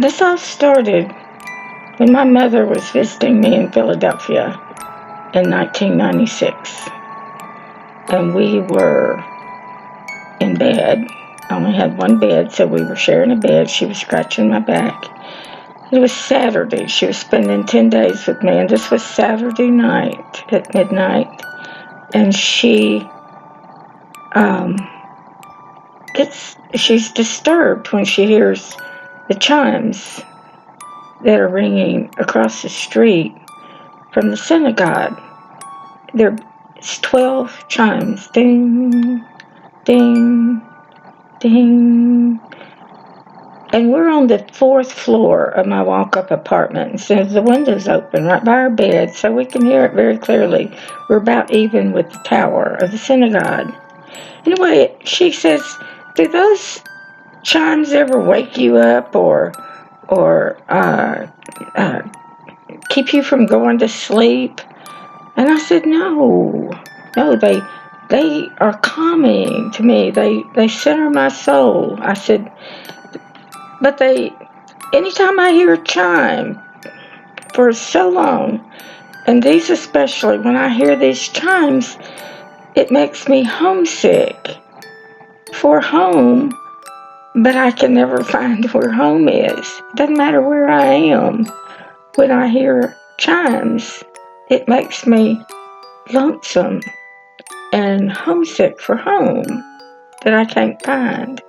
This all started when my mother was visiting me in Philadelphia in 1996. And we were in bed. I only had one bed, so we were sharing a bed. She was scratching my back. It was Saturday. She was spending 10 days with me, and this was Saturday night at midnight. And she's disturbed when she hears the chimes that are ringing across the street from the synagogue. It's 12 chimes. Ding, ding, ding. And we're on the 4th floor of my walk-up apartment. So the window's open right by our bed, so we can hear it very clearly. We're about even with the tower of the synagogue. Anyway, she says, do those chimes ever wake you up or keep you from going to sleep? And I said, no, they are calming to me. They center my soul. I said, but anytime I hear a chime for so long, and these especially, when I hear these chimes, it makes me homesick for home, but I can never find where home is. It doesn't matter where I am. When I hear chimes, it makes me lonesome and homesick for home that I can't find.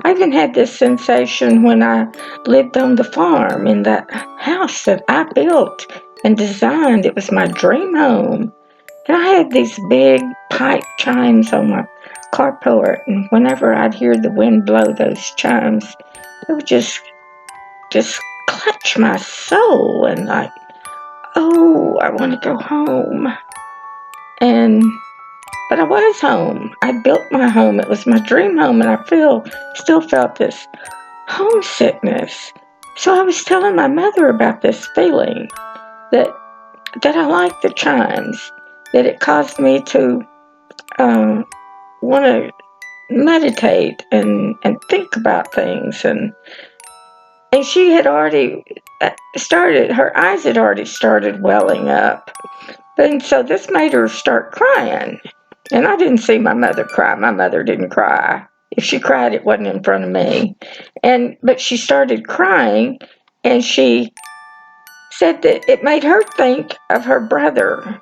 I even had this sensation when I lived on the farm in that house that I built and designed. It was my dream home. And I had these big pipe chimes on my carport, and whenever I'd hear the wind blow those chimes, it would just clutch my soul and like, oh, I want to go home. But I was home. I built my home. It was my dream home, and I still felt this homesickness. So I was telling my mother about this feeling that I liked the chimes, that it caused me to want to meditate and think about things. And she had already her eyes had already started welling up. And so this made her start crying. And I didn't see my mother cry. My mother didn't cry. If she cried, it wasn't in front of me. But she started crying, and she said that it made her think of her brother,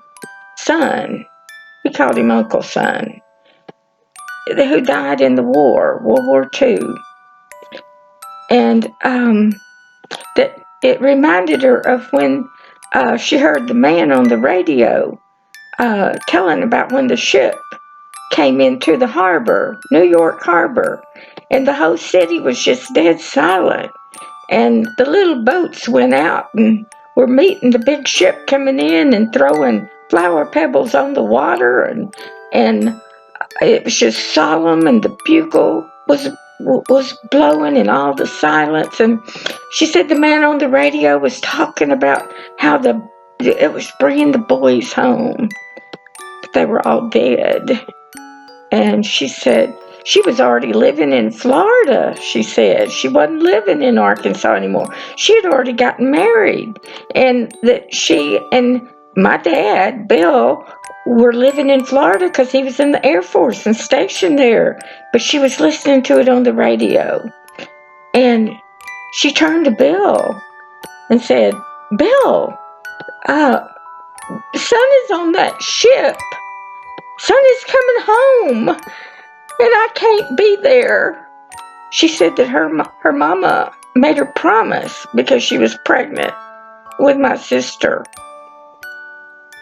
son. We called him Uncle Son, who died in the war, World War II. And that it reminded her of when she heard the man on the radio telling about when the ship came into the harbor, New York Harbor, and the whole city was just dead silent. And the little boats went out and were meeting the big ship coming in and throwing flower pebbles on the water, and it was just solemn, and the bugle was blowing in all the silence. And she said the man on the radio was talking about how it was bringing the boys home, but they were all dead. And she said she was already living in Florida. She said she wasn't living in Arkansas anymore. She had already gotten married, and that she and my dad, Bill, were living in Florida because he was in the Air Force and stationed there. But she was listening to it on the radio. And she turned to Bill and said, Bill, Son is on that ship. Son is coming home, and I can't be there. She said that her mama made her promise because she was pregnant with my sister.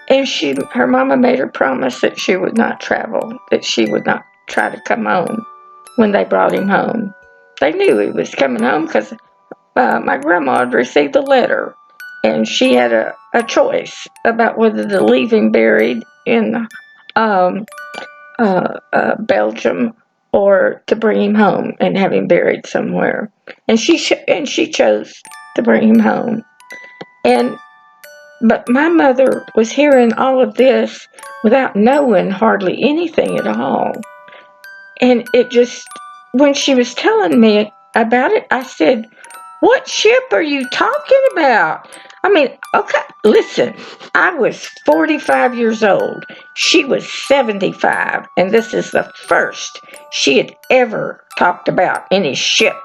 And her mama made her promise that she would not travel, that she would not try to come home when they brought him home. They knew he was coming home because my grandma had received a letter, and she had a choice about whether to leave him buried in Belgium or to bring him home and have him buried somewhere. And she chose to bring him home. But my mother was hearing all of this without knowing hardly anything at all. And it just, when she was telling me about it, I said, What ship are you talking about? I mean, okay, listen, I was 45 years old. She was 75, and this is the first she had ever talked about any ship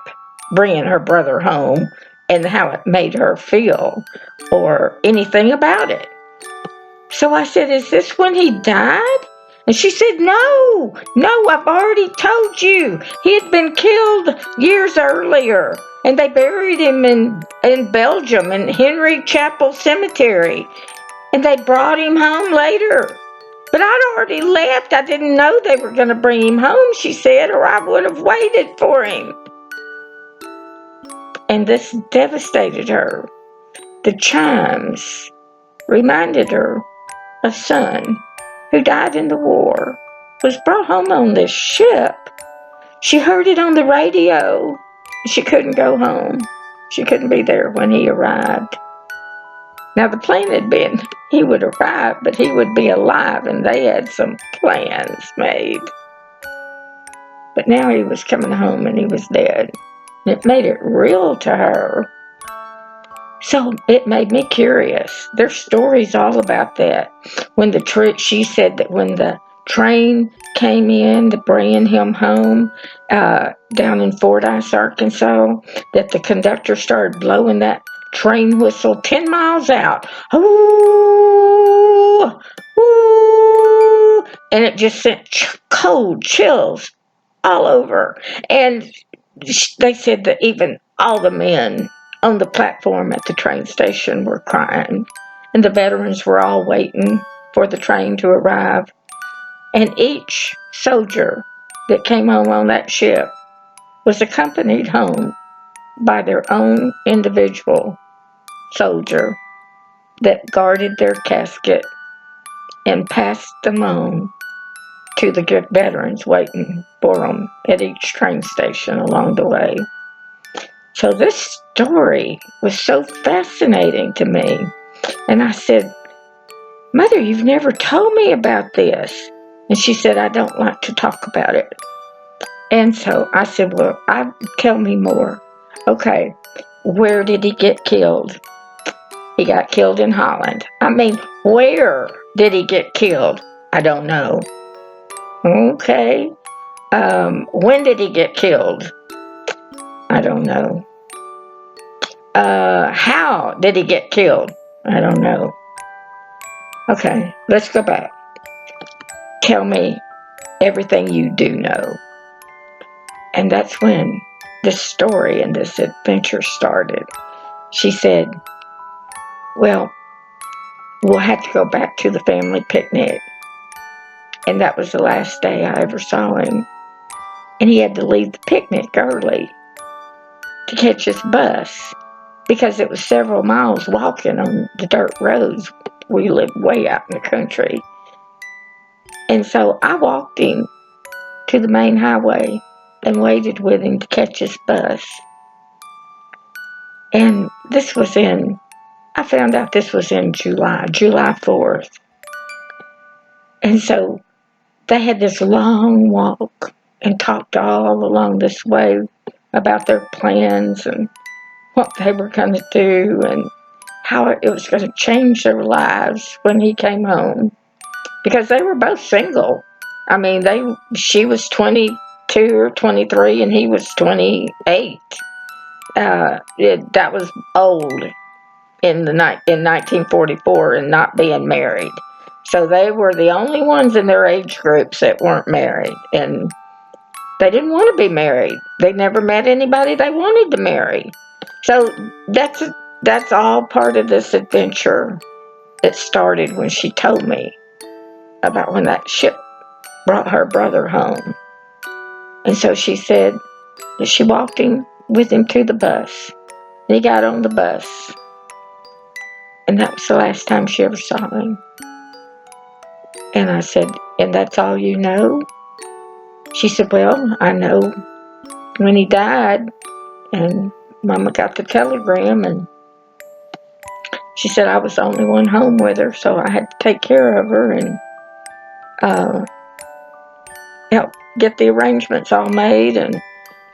bringing her brother home and how it made her feel or anything about it. So I said, "Is this when he died?" And she said, "No, no, I've already told you. He had been killed years earlier, and they buried him in Belgium in Henry Chapel Cemetery, and they brought him home later. But I'd already left. I didn't know they were going to bring him home," she said, "or I would have waited for him." And this devastated her. The chimes reminded her a son who died in the war was brought home on this ship. She heard it on the radio. She couldn't go home. She couldn't be there when he arrived. Now the plan had been he would arrive, but he would be alive, and they had some plans made. But now he was coming home and he was dead. It made it real to her. So it made me curious. There's stories all about that. She said that when the train came in to bring him home down in Fordyce, Arkansas, that the conductor started blowing that train whistle 10 miles out. Ooh, ooh, and it just sent cold chills all over. And they said that even all the men on the platform at the train station were crying, and the veterans were all waiting for the train to arrive. And each soldier that came home on that ship was accompanied home by their own individual soldier that guarded their casket and passed them on to the veterans waiting for them at each train station along the way. So this story was so fascinating to me. And I said, "Mother, you've never told me about this." And she said, "I don't like to talk about it." And so I said, "Well, tell me more." "Okay, where did he get killed?" "He got killed in Holland." "I mean, where did he get killed?" "I don't know." "Okay. When did he get killed?" "I don't know." How did he get killed?" "I don't know." "Okay, let's go back. Tell me everything you do know." And that's when this story and this adventure started. She said, "Well, we'll have to go back to the family picnic." And that was the last day I ever saw him. And he had to leave the picnic early to catch his bus because it was several miles walking on the dirt roads. We lived way out in the country. And so I walked him to the main highway and waited with him to catch his bus. And I found out this was in July 4th. And so they had this long walk and talked all along this way about their plans and what they were going to do and how it was going to change their lives when he came home. Because they were both single. I mean, she was 22 or 23 and he was 28. That was old in 1944 and not being married. So they were the only ones in their age groups that weren't married, and they didn't want to be married. They never met anybody they wanted to marry. So that's all part of this adventure. It started when she told me about when that ship brought her brother home. And so she said that she walked him with him to the bus. And he got on the bus. And that was the last time she ever saw him. And I said, "And that's all you know?" She said, "Well, I know when he died." And Mama got the telegram, and she said I was the only one home with her, so I had to take care of her and help get the arrangements all made. And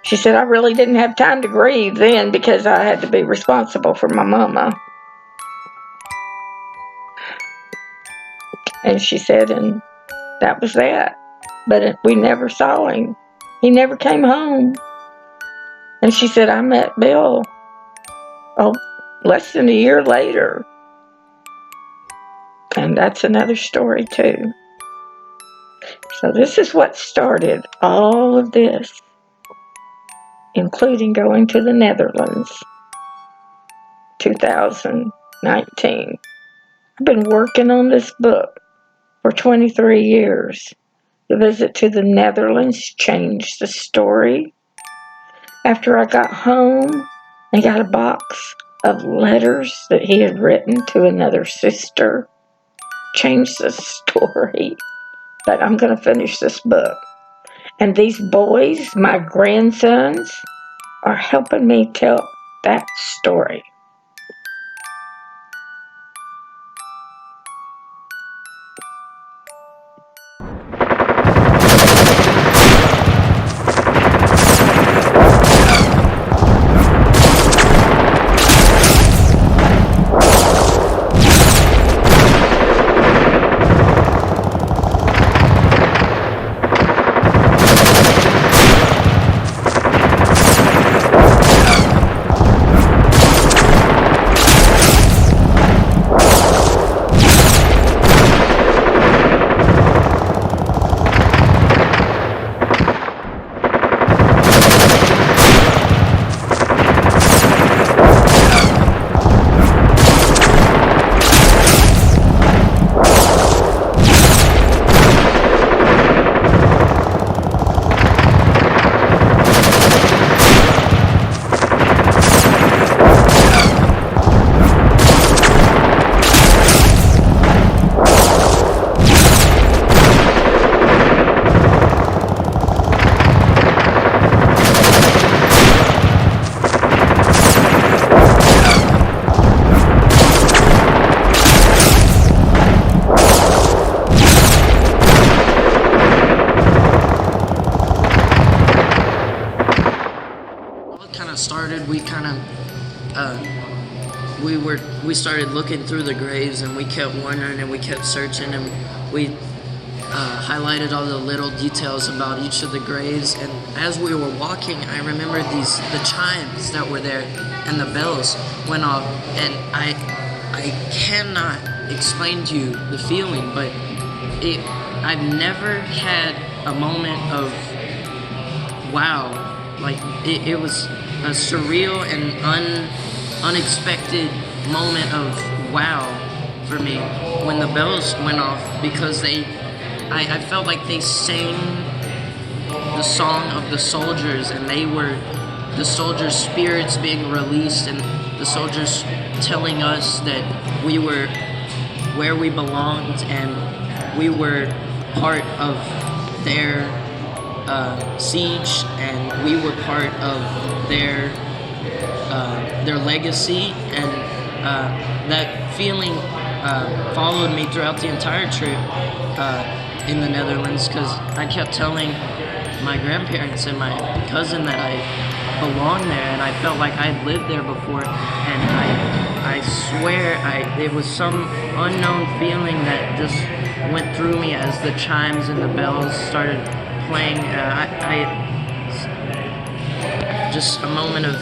She said, I really didn't have time to grieve then because I had to be responsible for my mama. And she said, and that was that. But we never saw him. He never came home. And she said, I met Bill, less than a year later. And that's another story, too. So this is what started all of this, including going to the Netherlands, 2019. I've been working on this book for 23 years. The visit to the Netherlands changed the story. After I got home, I got a box of letters that he had written to another sister. Changed the story. But I'm going to finish this book. And these boys, my grandsons, are helping me tell that story. We started looking through the graves, and we kept wondering, and we kept searching, and we highlighted all the little details about each of the graves. And as we were walking, I remembered the chimes that were there, and the bells went off, and I cannot explain to you the feeling, but I've never had a moment of wow. Like it was a surreal and unexpected moment of wow for me when the bells went off, because I felt like they sang the song of the soldiers, and they were the soldiers' spirits being released, and the soldiers telling us that we were where we belonged, and we were part of their siege, and we were part of their legacy, and that feeling followed me throughout the entire trip in the Netherlands, because I kept telling my grandparents and my cousin that I belonged there, and I felt like I'd lived there before, and I swear it was some unknown feeling that just went through me as the chimes and the bells started playing. Just a moment of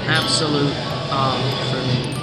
absolute awe for me.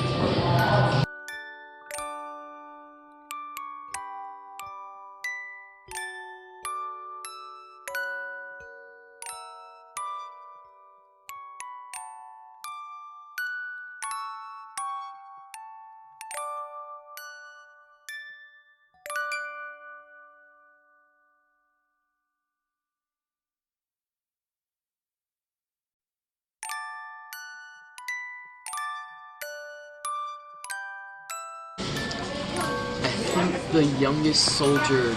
I think the youngest soldier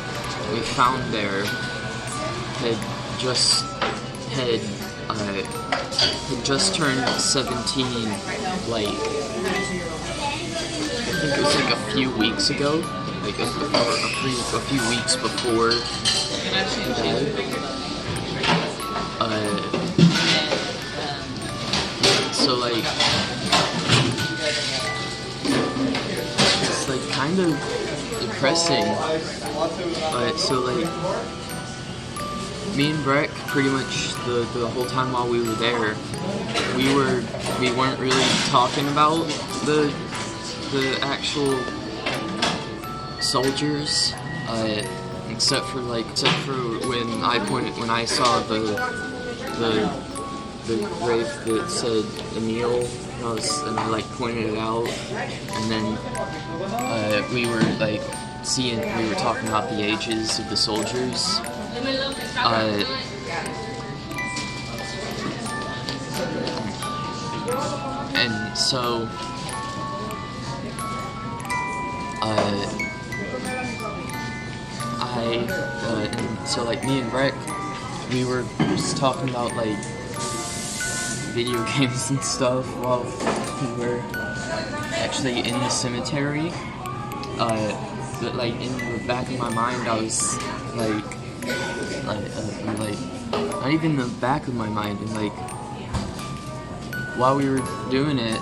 we found there had just turned 17, like I think it was like a few weeks ago, like a few weeks before he died. so like it's like kind of depressing. But so like me and Breck, pretty much the whole time while we were there, we weren't really talking about the actual soldiers, except for when I saw the grave that said Emil, and I like pointed it out, and then we were talking about the ages of the soldiers. And so like me and Breck, we were just talking about like video games and stuff while we were actually in the cemetery. But like in the back of my mind, I was like not even the back of my mind, and like while we were doing it,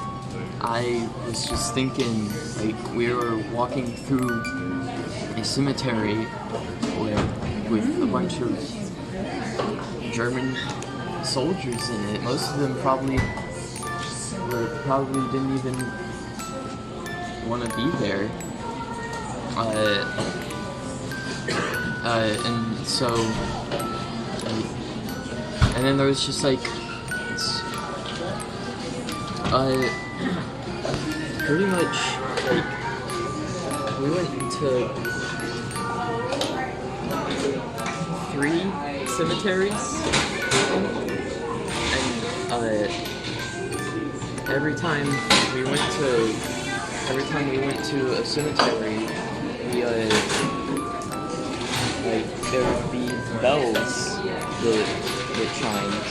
I was just thinking, like, we were walking through a cemetery with a bunch of German soldiers in it. Most of them probably didn't even want to be there. And so, and then there was just like, pretty much, like, we went to 3 cemeteries, and every time we went to a cemetery, like, there would be bells that chimed.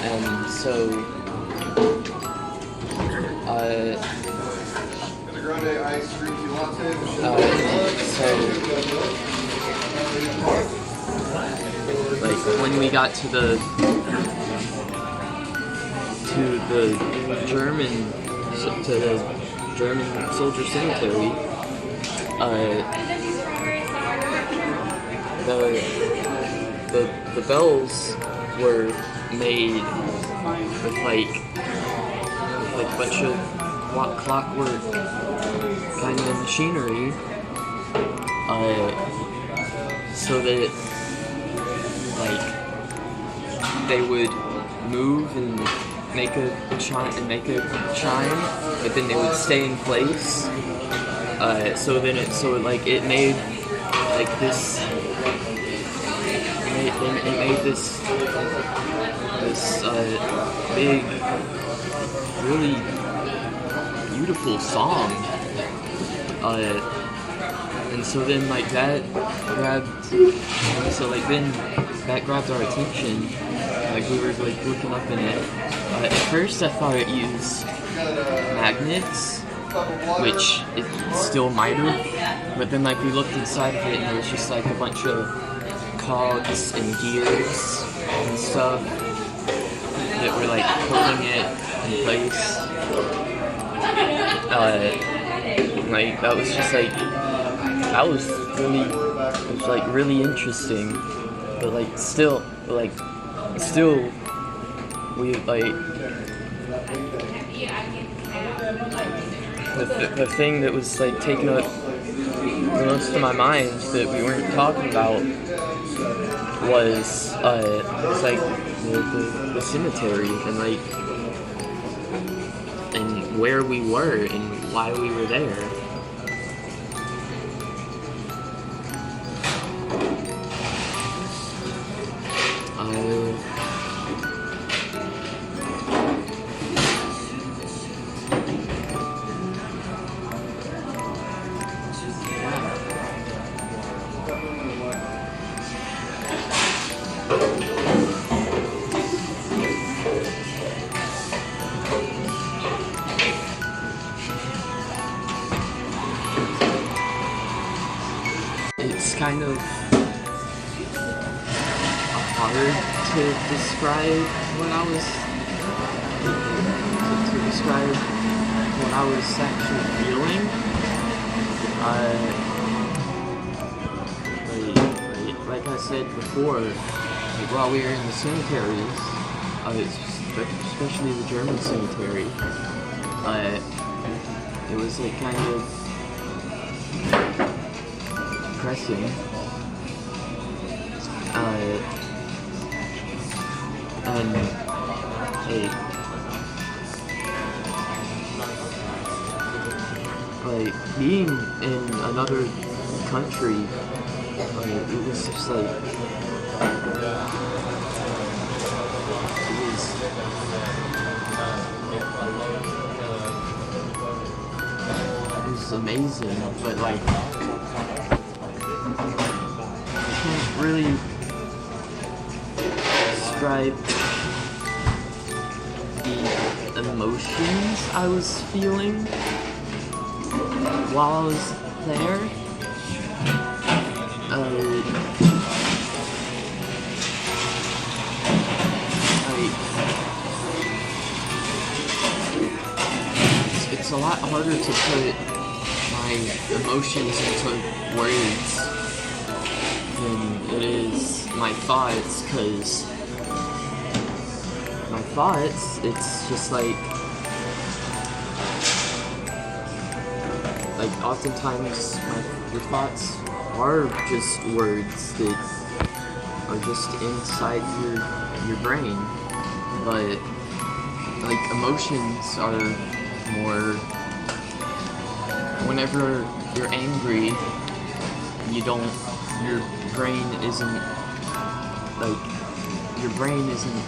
And so, like when we got to the German soldier cemetery, the bells were made with like a bunch of clockwork kind of machinery, so that like they would move and make a chime, but then they would stay in place. It made like this. It made this big, really beautiful song. And so then like that grabbed our attention. Like we were like looking up in it. At first I thought it used magnets, which it still might have, but then like we looked inside of it and it was just like a bunch of cogs and gears and stuff that were like holding it in place. Like that was just like that was really interesting, but like still we like the thing that was like taking up the most of my mind that we weren't talking about was like the cemetery and like and where we were and why we were there. It's kind of hard to describe what I was actually feeling. Like I said before, like while we were in the cemeteries, especially the German cemetery, it was like kind of depressing. And like being in another country, it was just like it was amazing, but like I can't really describe the emotions I was feeling while I was there. It's a lot harder to put my emotions into words than it is my thoughts, because my thoughts, it's just like oftentimes your thoughts are just words that are just inside your brain, but like emotions are more whenever you're angry, your brain isn't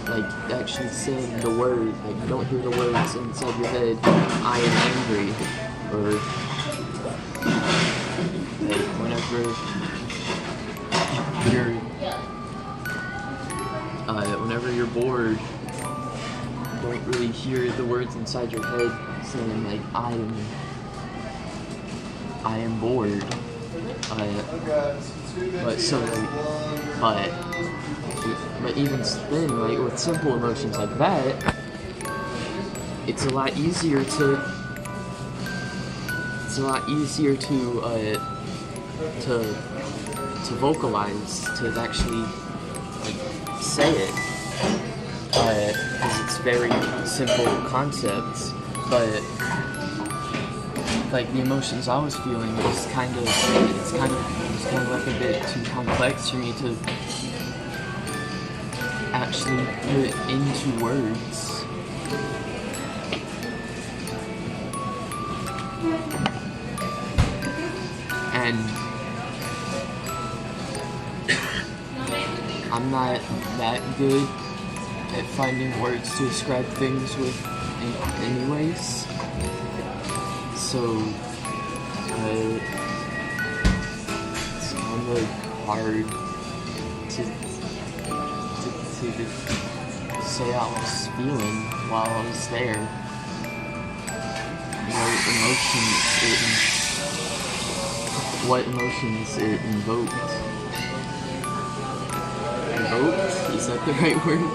like actually saying the word, like you don't hear the words inside your head, I am angry, or like whenever you're bored, you don't really hear the words inside your head saying like I am bored. But even then, like with simple emotions like that, it's a lot easier to vocalize, to actually like say it, because it's very simple concepts. But like the emotions I was feeling was kind of like a bit too complex for me to actually put into words. I'm not that good at finding words to describe things with anyways. So, it's kind of hard to say how I was feeling while I was there. What emotions it invoked. Invoked? Is that the right word?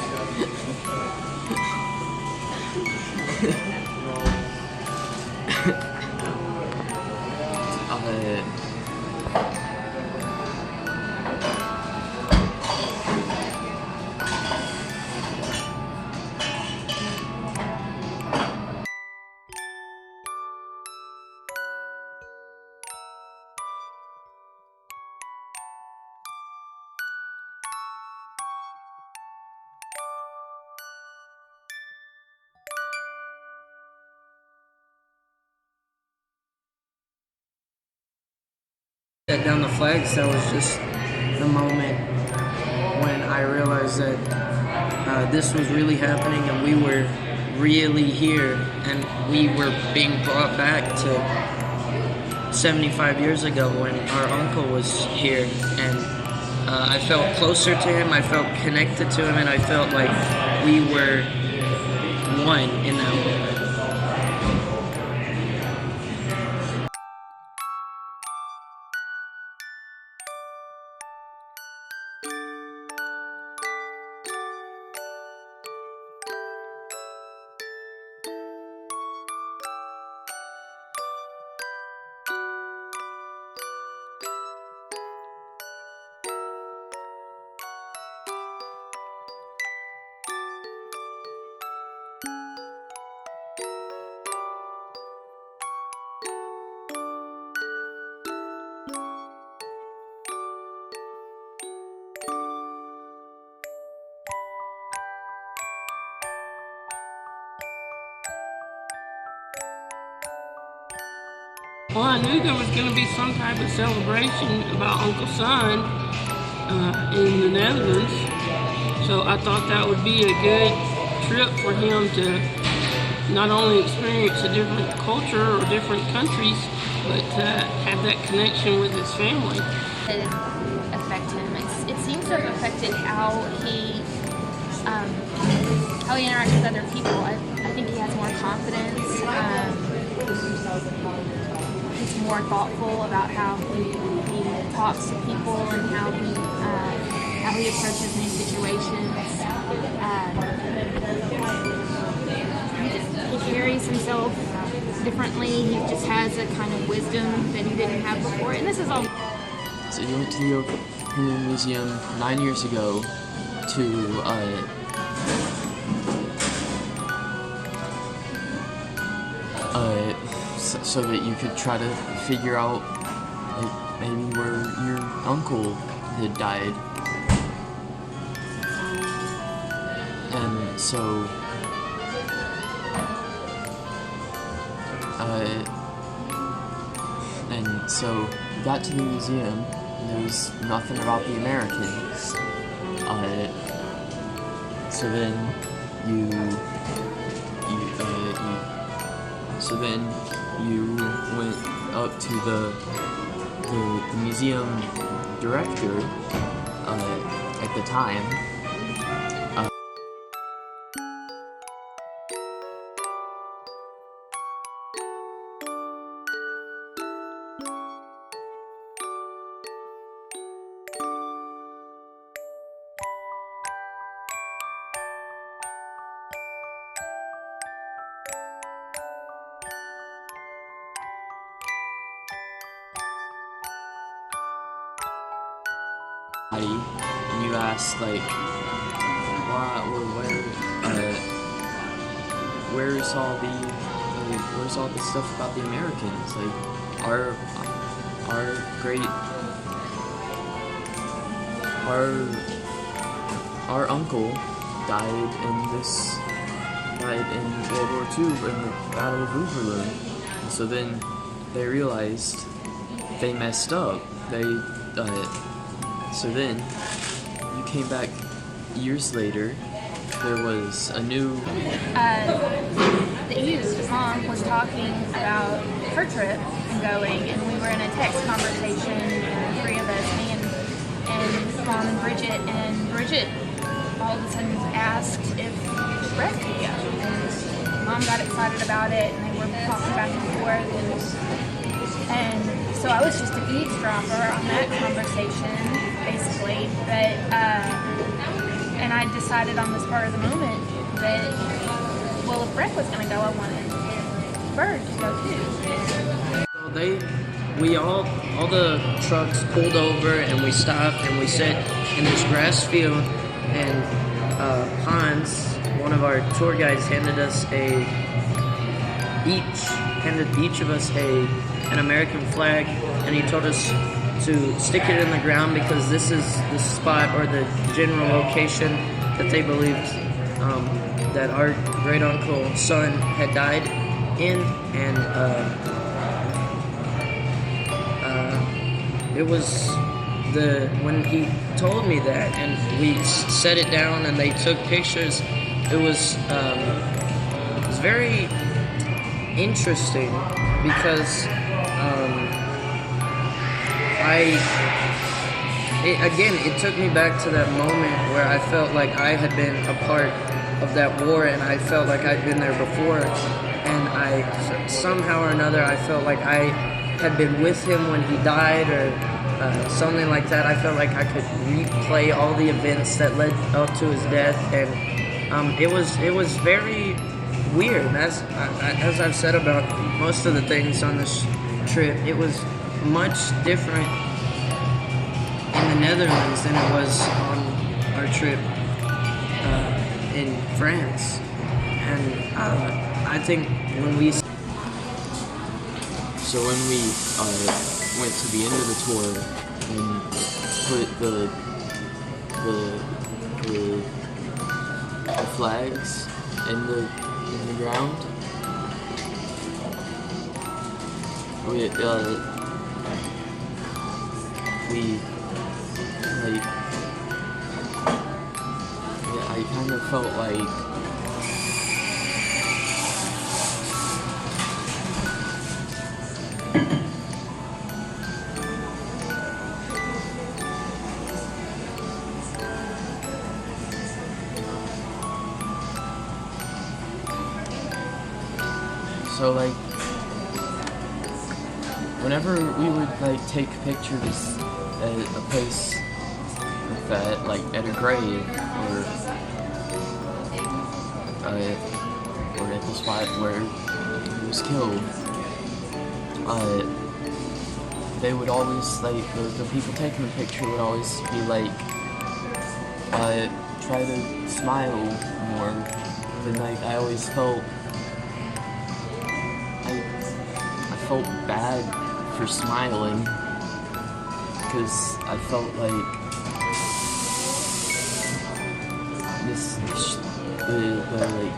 Set down the flags, that was just the moment when I realized that this was really happening and we were really here and we were being brought back to 75 years ago when our uncle was here, and I felt closer to him, I felt connected to him, and I felt like we were one in that moment. Well, I knew there was going to be some type of celebration about Uncle Son in the Netherlands, so I thought that would be a good trip for him to not only experience a different culture or different countries, but to have that connection with his family. It affect him. It seems to have affected how he interacts with other people. I think he has more confidence. He's more thoughtful about how he talks to people and how he approaches new situations. He carries himself differently. He just has a kind of wisdom that he didn't have before. And this is all. So you went to the Overloon Museum 9 years ago to so that you could try to figure out like maybe where your uncle had died. And so you got to the museum and there was nothing about the Americans. So then you went up to the museum director at the time. And you asked like, where's all the stuff about the Americans? Like, our uncle died in World War II in the Battle of Overloon. And so then they realized they messed up. So then you came back years later, there was a new... The Eve's mom was talking about her trip and going, and we were in a text conversation, three of us, me and Mom and Bridget all of a sudden asked if Breck could go. And Mom got excited about it, and they were talking back and forth, and so I was just an eavesdropper on that conversation, basically. But and I decided on the spur of the moment that, well, if Breck was going to go, I wanted Bird to go too. So all the trucks pulled over, and we stopped, and we sat in this grass field, and Hans, one of our tour guides, handed each of us an American flag, and he told us to stick it in the ground because this is the spot or the general location that they believed that our great uncle's son had died in, and it was when he told me that, and we set it down, and they took pictures. It was very interesting because it took me back to that moment where I felt like I had been a part of that war, and I felt like I'd been there before, and I somehow or another I felt like I had been with him when he died, or something like that. I felt like I could replay all the events that led up to his death, and it was very weird. As I've said about most of the things on this trip, it was much different in the Netherlands than it was on our trip in France. And I think when we went to the end of the tour and put the flags in the ground, I kind of felt like so like whenever we would like take pictures at a place like that, like at a grave or at the spot where he was killed, they would always, like, the people taking the picture would always be like, try to smile more. And like I always felt I felt bad for smiling because I felt like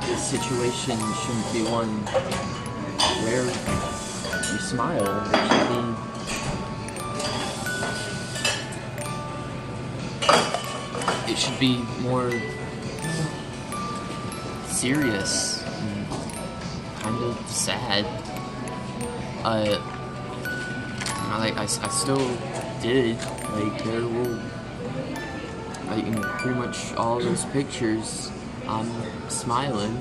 this situation shouldn't be one where you smile. It should be more serious and kind of sad. I still did, like, there will, like, in pretty much all those pictures, I'm smiling.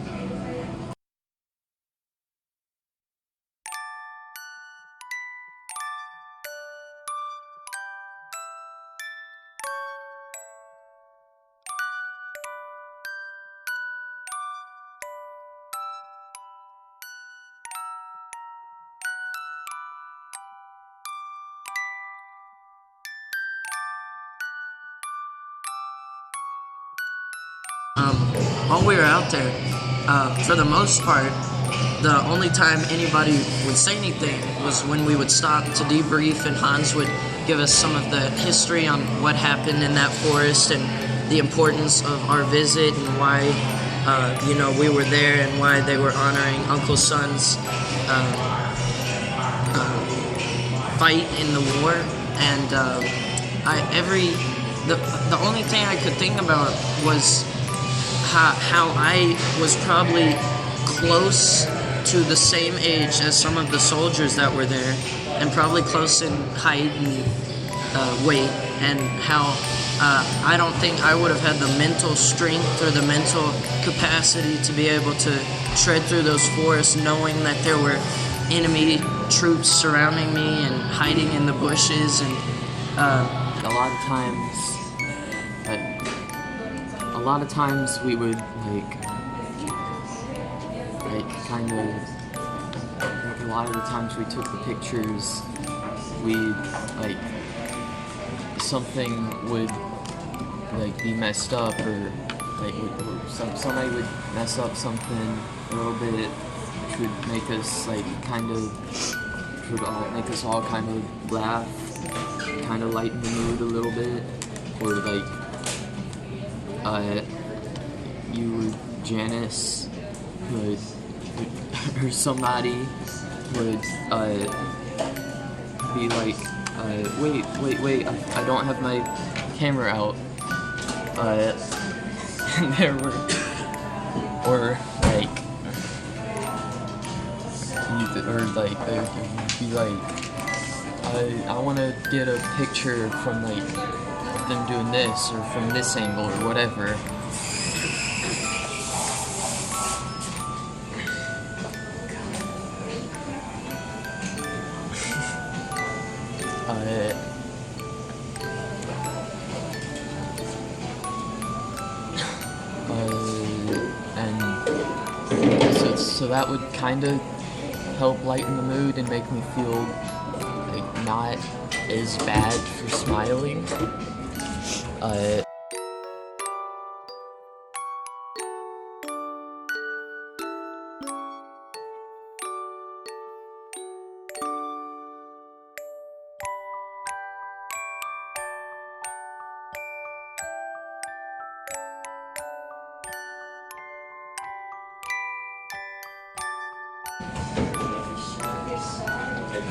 While we were out there, for the most part, the only time anybody would say anything was when we would stop to debrief, and Hans would give us some of the history on what happened in that forest and the importance of our visit and why, we were there and why they were honoring Uncle Son's fight in the war. And the only thing I could think about was how I was probably close to the same age as some of the soldiers that were there, and probably close in height and weight, and how I don't think I would have had the mental strength or the mental capacity to be able to tread through those forests knowing that there were enemy troops surrounding me and hiding in the bushes. And a lot of times we would kind of, a lot of the times we took the pictures, something would be messed up, or somebody would mess up something a little bit, which would make us make us all kind of laugh, kind of lighten the mood a little bit, or Janice would, or somebody would be like, wait, I don't have my camera out. And there were, they'd be like, I want to get a picture from them doing this, or from this angle, or whatever. So that would kind of help lighten the mood and make me feel not as bad for smiling.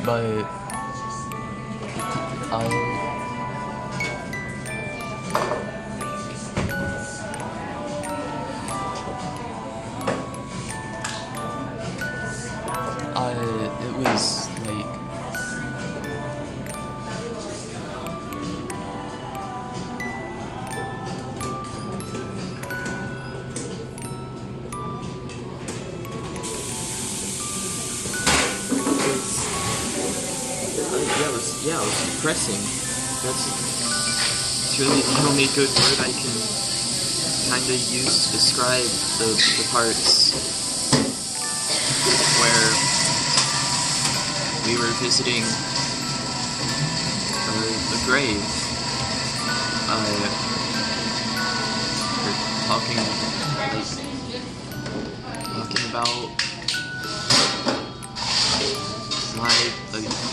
But it was it was depressing. That's really the only good word I can kind of use to describe the parts where we were visiting the grave. We're talking about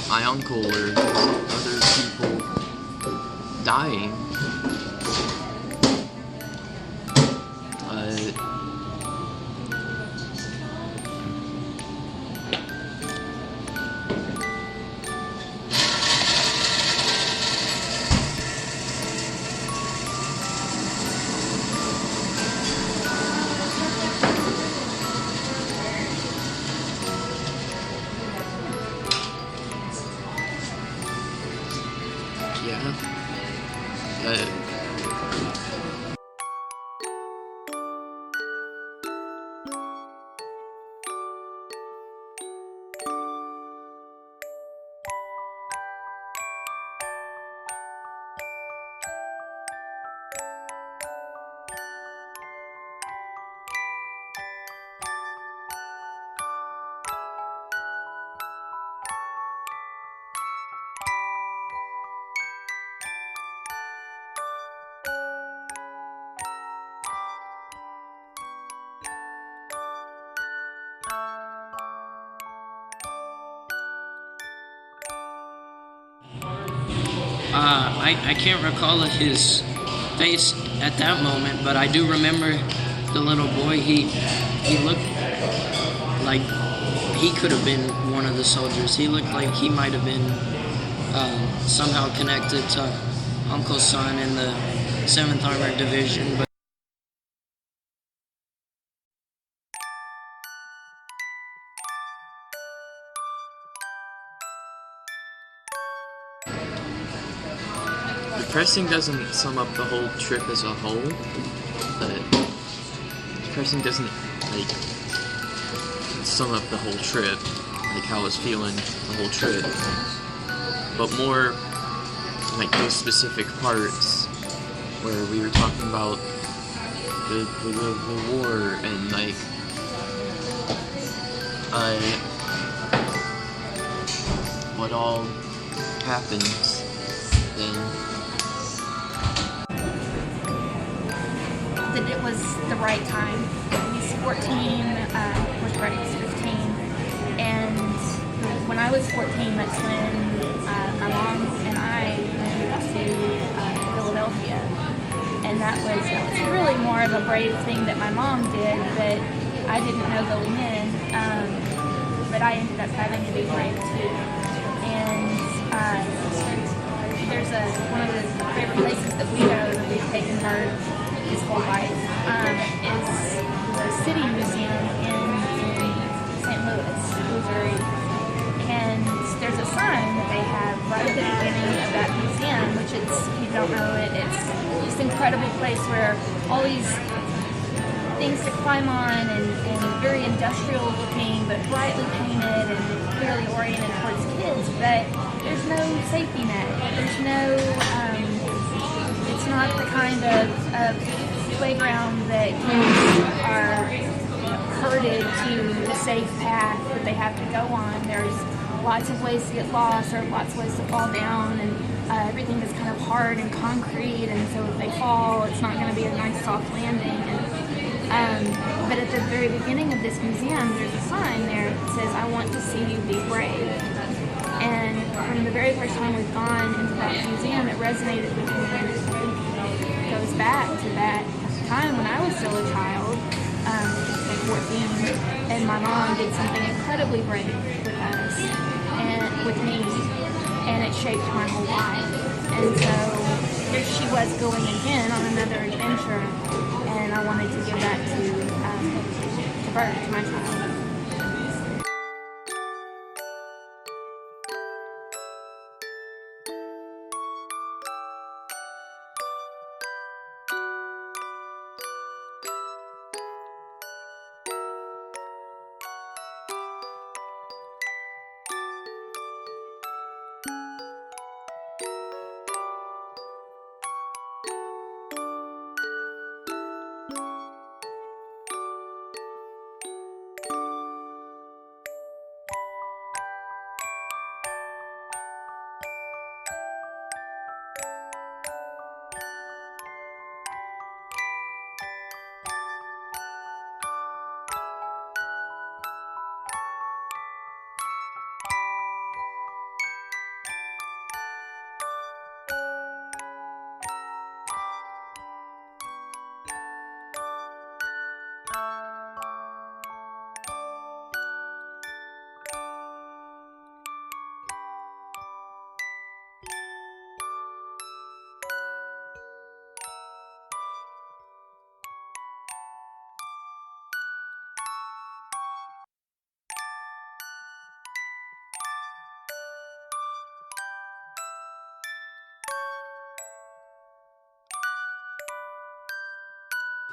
my uncle or other people dying. I can't recall his face at that moment, but I do remember the little boy. He looked like he could have been one of the soldiers. He looked like he might have been somehow connected to Uncle's son and the 7th Armored Division. But depressing doesn't sum up the whole trip as a whole, but depressing doesn't, like, sum up the whole trip, like how I was feeling the whole trip, but more like those specific parts where we were talking about the war and like what all happens then. That it was the right time. He's 14, of course Breck is 15, and when I was 14, that's when my mom and I moved to Philadelphia, and that was really more of a brave thing that my mom did that I didn't know going in, but I ended up having to be brave too. And there's one of the favorite places that we go that we've taken her his whole life is the City Museum in St. Louis, Missouri. And there's a sign that they have right at the beginning of that museum, which is, if you don't know it, it's this incredible place where all these things to climb on and very industrial looking, but brightly painted and clearly oriented towards kids, but there's no safety net. There's no, it's not the kind of playground that kids are herded to the safe path that they have to go on. There's lots of ways to get lost, or lots of ways to fall down, and everything is kind of hard and concrete, and so if they fall, it's not going to be a nice soft landing. But at the very beginning of this museum, there's a sign there that says, "I want to see you be brave." And from the very first time we've gone into that museum, it resonated with me, and I think it goes back to that time when I was still a child, like 14, and my mom did something incredibly brave with us and with me, and it shaped my whole life. And so here she was going again on another adventure, and I wanted to give that to Bert, to my child.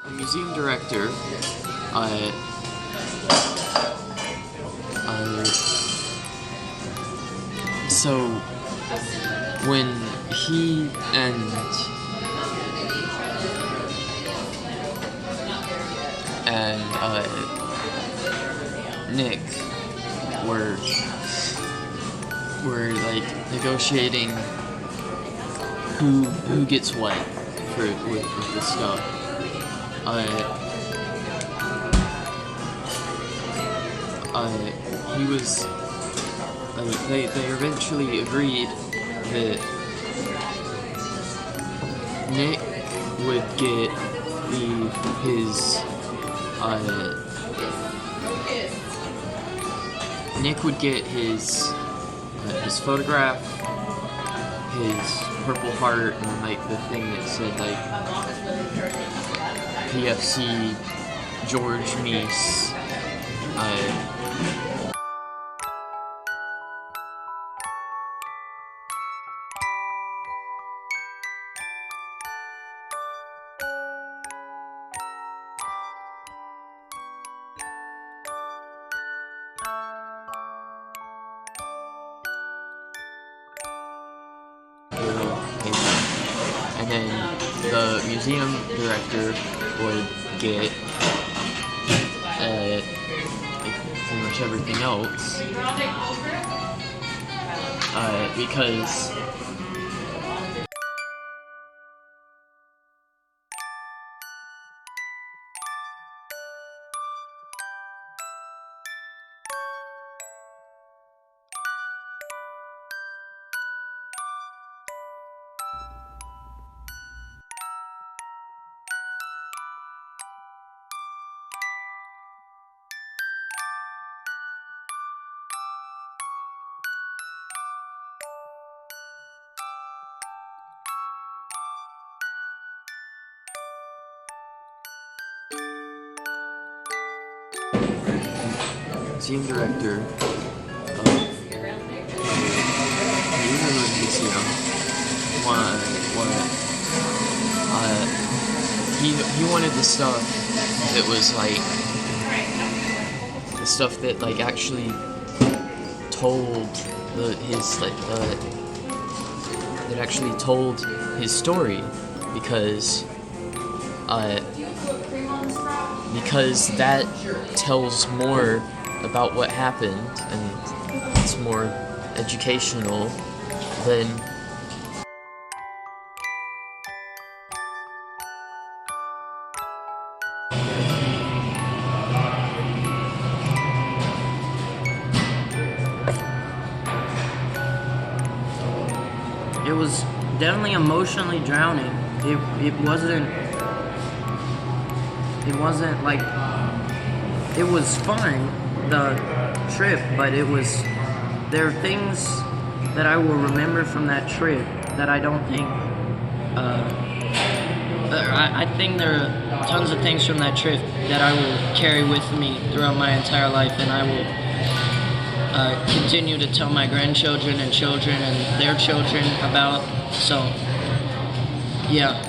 The museum director, so when he and Nick were like negotiating who gets what with this stuff. He was they eventually agreed that Nick would get his photograph, his Purple Heart and like the thing that said like PFC George Meece. And then the museum director would get pretty much everything else, because museum director of the Overloon Museum he wanted the stuff that was like the stuff that like actually told that actually told his story, because that tells more about what happened and it's more educational than It was definitely emotionally drowning. It wasn't like, it was fun, the trip, but there are things that I will remember from that trip that I don't think, I think there are tons of things from that trip that I will carry with me throughout my entire life, and I will continue to tell my grandchildren and children and their children about. So, yeah.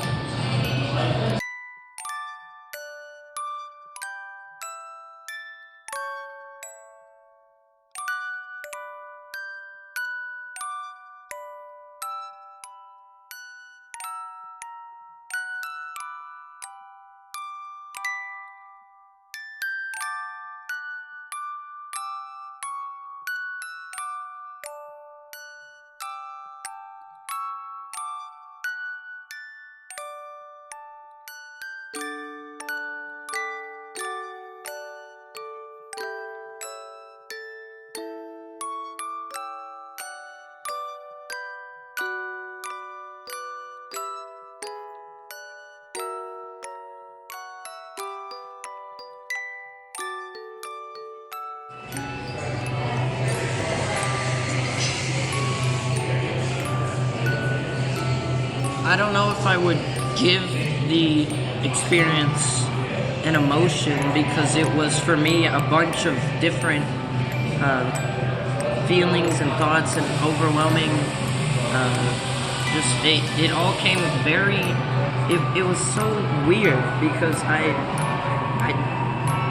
I don't know if I would give the experience an emotion, because it was for me a bunch of different feelings and thoughts and overwhelming. It all came very. It was so weird because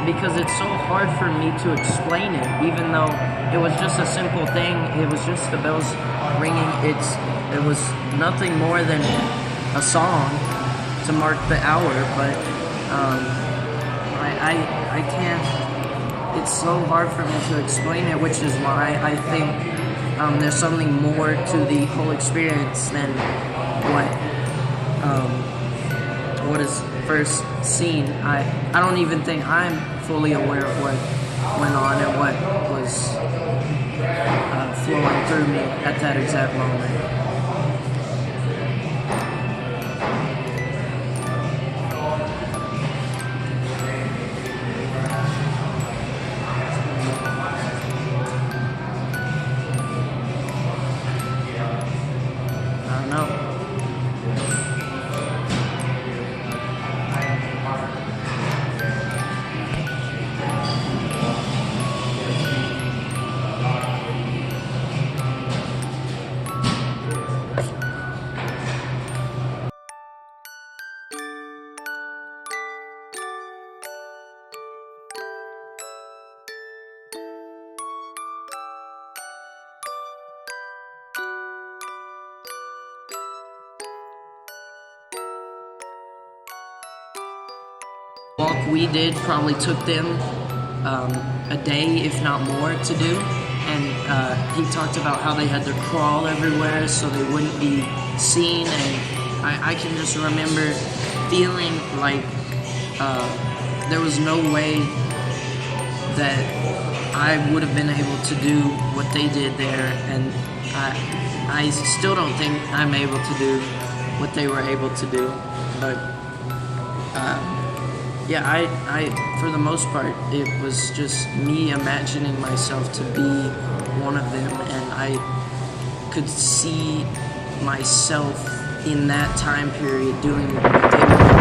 because it's so hard for me to explain it, even though it was just a simple thing. It was just the bells ringing. It was nothing more than a song to mark the hour, but I can't. It's so hard for me to explain it, which is why I think there's something more to the whole experience than what is first seen. I don't even think I'm fully aware of what went on and what was flowing through me at that exact moment. like we did probably took them a day, if not more, to do. And he talked about how they had to crawl everywhere so they wouldn't be seen. And I can just remember feeling like there was no way that I would have been able to do what they did there, and I still don't think I'm able to do what they were able to do. But yeah, I for the most part, it was just me imagining myself to be one of them, and I could see myself in that time period doing what they were doing.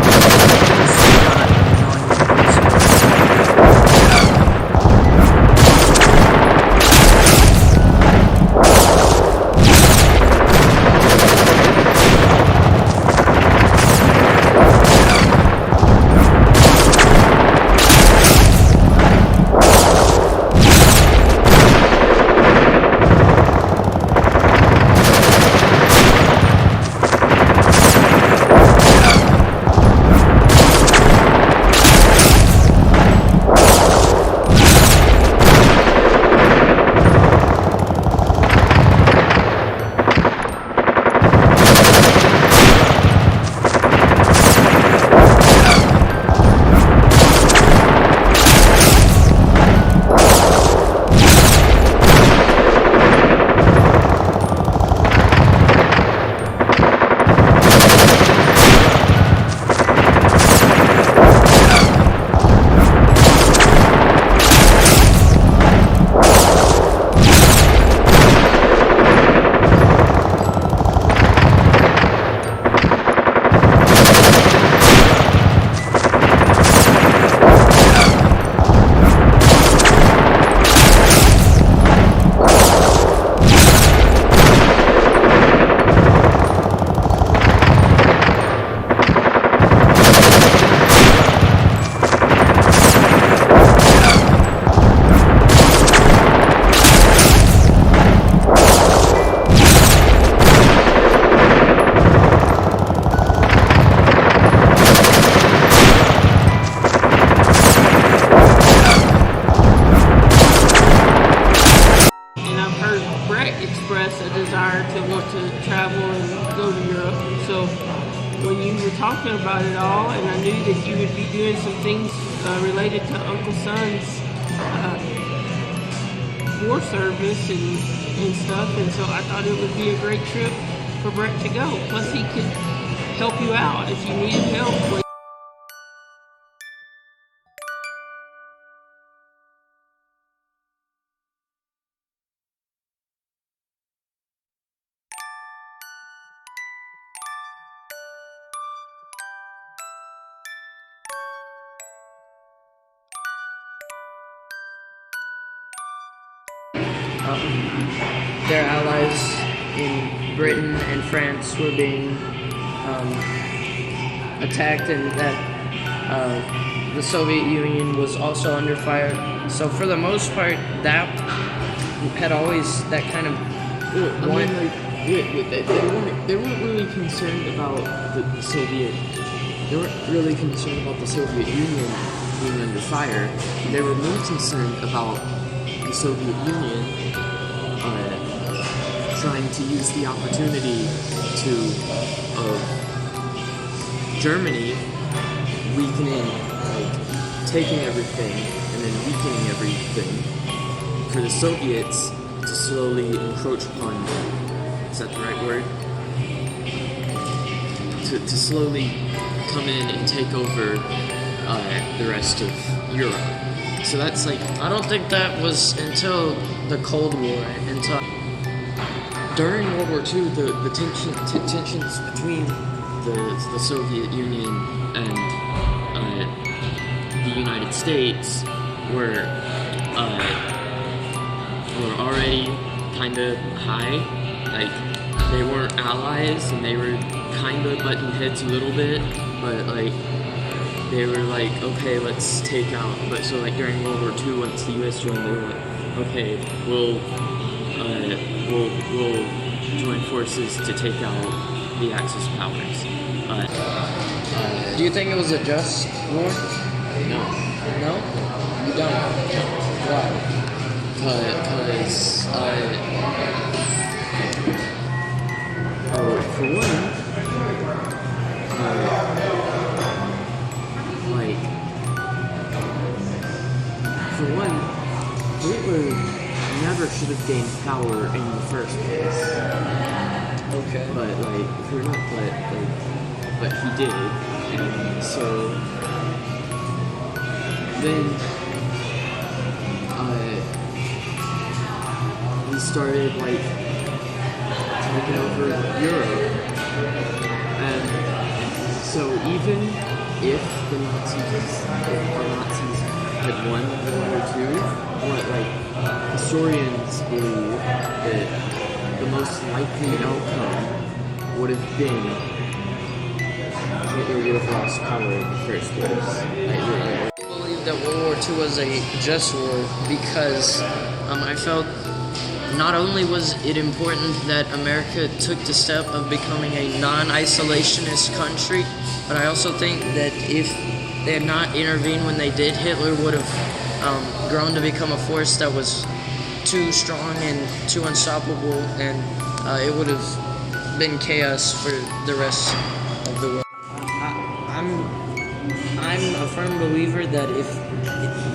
express a desire to want to travel and go to Europe. And so when you were talking about it all, and I knew that you would be doing some things related to Uncle Son's war service and stuff, and so I thought it would be a great trip for Breck to go. Plus he could help you out if you needed help. Their allies in Britain and France were being attacked, and that the Soviet Union was also under fire. So for the most part, that had always that kind of they weren't really concerned about the Soviet. They weren't really concerned about the Soviet Union being under fire. They were more concerned about the Soviet Union trying to use the opportunity to Germany weakening, taking everything and then weakening everything, for the Soviets to slowly encroach upon, is that the right word? To slowly come in and take over the rest of Europe. So that's I don't think that was until the Cold War, until during World War II, the tensions between the Soviet Union and the United States were already kind of high. They weren't allies, and they were kind of butting heads a little bit, but they were okay, let's take out. But so during World War II, once the U.S. joined, they were okay, we'll join forces to take out the Axis powers. do you think it was a just war? No. No? You don't? Why? Because, for one, Hitler never should have gained power in the first place. Okay. But he did, and so then he started taking over Europe, and so even if the Nazis had won World War II, historians believe that the most likely outcome would have been Hitler would have lost power in the first place. I believe that World War II was a just war because I felt not only was it important that America took the step of becoming a non-isolationist country, but I also think that if they had not intervened when they did, Hitler would have grown to become a force that was too strong and too unstoppable, and it would have been chaos for the rest of the world. I'm a firm believer that if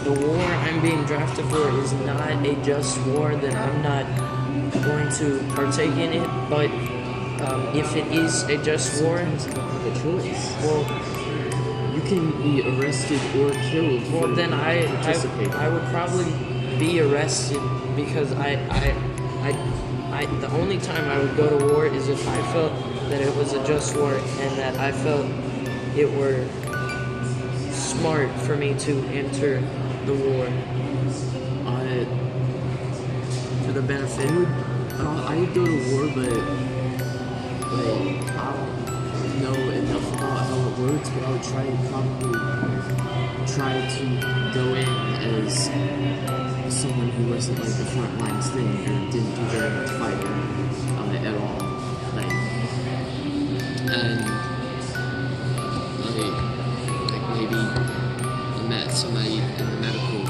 the war I'm being drafted for is not a just war, then I'm not going to partake in it. But if it is a just war, it's not a choice. Well, you can be arrested or killed. Well, then I would probably be arrested because the only time I would go to war is if I felt that it was a just war and that I felt it were smart for me to enter the war for the benefit. I would go to war, but I don't know enough about how it works. But I would try to go in as someone who wasn't the front lines thing or didn't do very much fighting at all. And maybe met somebody in the medical.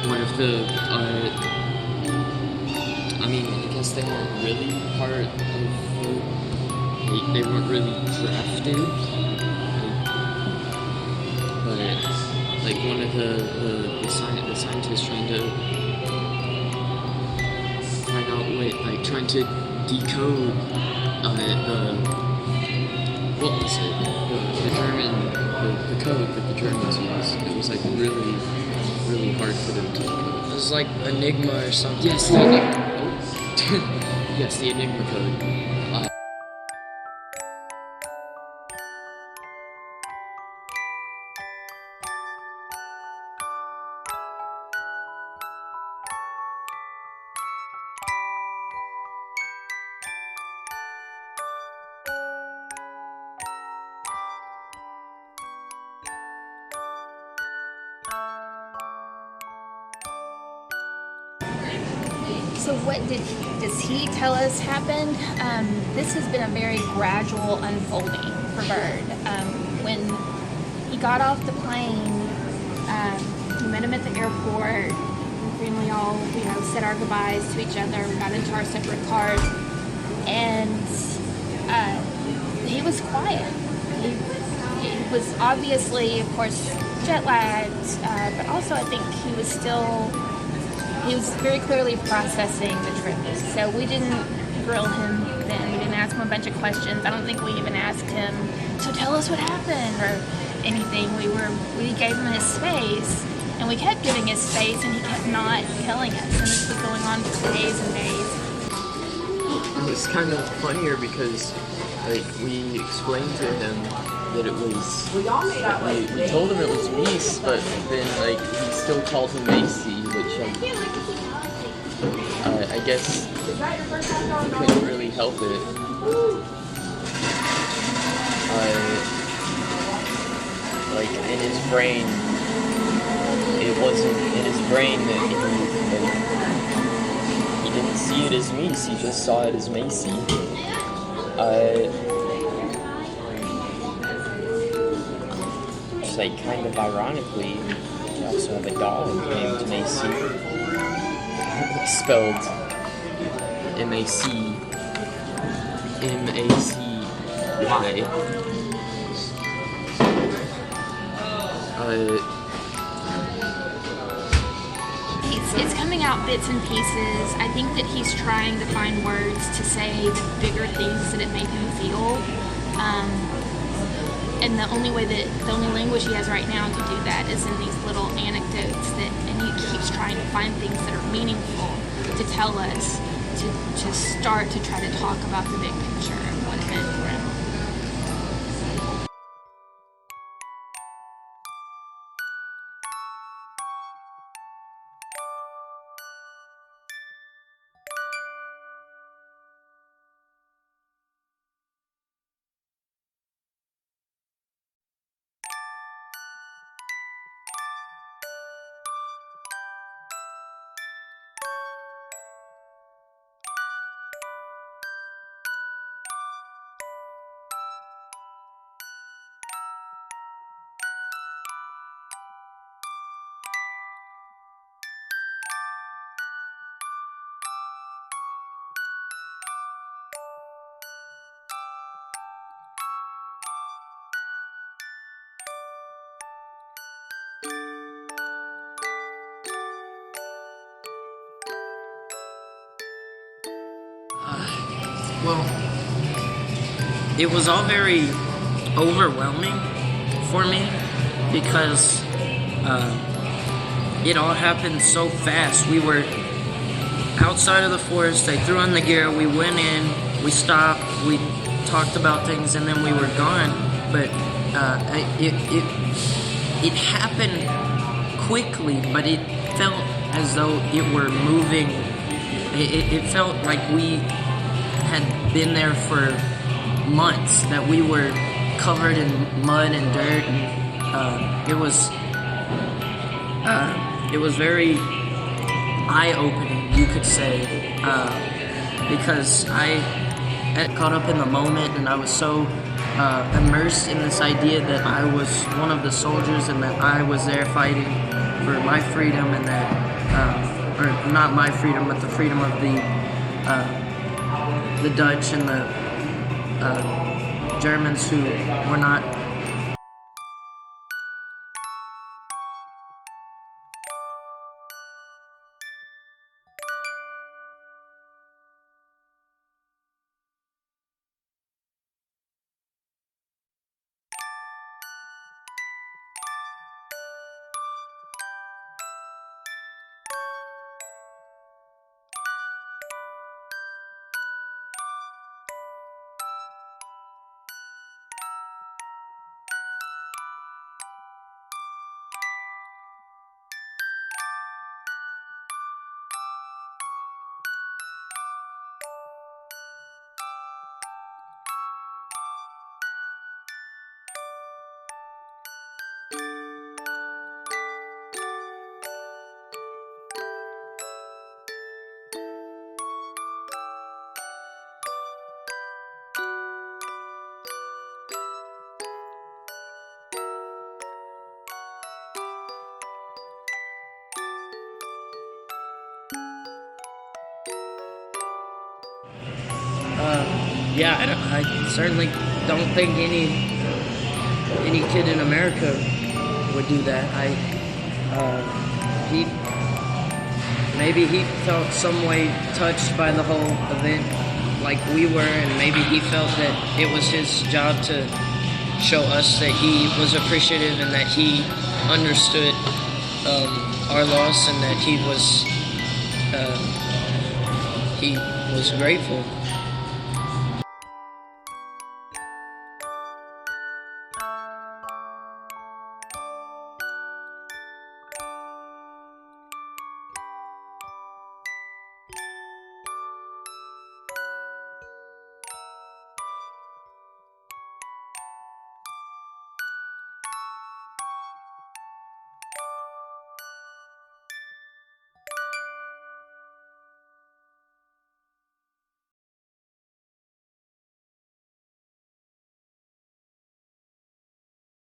One of the I guess they weren't really part of they weren't really drafted. But one of the scientists trying to find out trying to decode what was it? The German the code that the Germans used. It was really, really hard for them to decode. It was like Enigma or something. Yes, yes, the Enigma code. So what does he tell us happened? This has been a very gradual unfolding for Bird. When he got off the plane, we met him at the airport, and we all, said our goodbyes to each other. We got into our separate cars, and he was quiet. He was obviously, of course, jet lagged, but also I think he was very clearly processing the trip. So we didn't grill him then. We didn't ask him a bunch of questions. I don't think we even asked him, so tell us what happened or anything. We gave him his space, and we kept giving his space, and he kept not telling us. And this was going on for days and days. It was kind of funnier because, we explained to him that it was, we told him it was Meece, but then, he still called him Meece, which, I guess he couldn't really help it. In his brain, it wasn't in his brain that he didn't see it as Meece, he just saw it as Macy. like kind of ironically, we also have a dog named Meece, spelled M-A-C-Y. It's coming out bits and pieces. I think that he's trying to find words to say the bigger things that it made him feel. And the only language he has right now to do that is in these little anecdotes and he keeps trying to find things that are meaningful to tell us, to start to try to talk about the big picture and what it meant for him. Well, it was all very overwhelming for me because it all happened so fast. We were outside of the forest, they threw on the gear, we went in, we stopped, we talked about things, and then we were gone. But it happened quickly, but it felt as though it were moving. It felt like we had been there for months, that we were covered in mud and dirt, and it was very eye-opening, you could say, because I got caught up in the moment, and I was so immersed in this idea that I was one of the soldiers and that I was there fighting for my freedom, and that, or not my freedom, but the freedom of the Dutch and the Germans who were not. I certainly don't think any kid in America would do that. Maybe he felt some way touched by the whole event like we were, and maybe he felt that it was his job to show us that he was appreciative and that he understood our loss, and that he was grateful.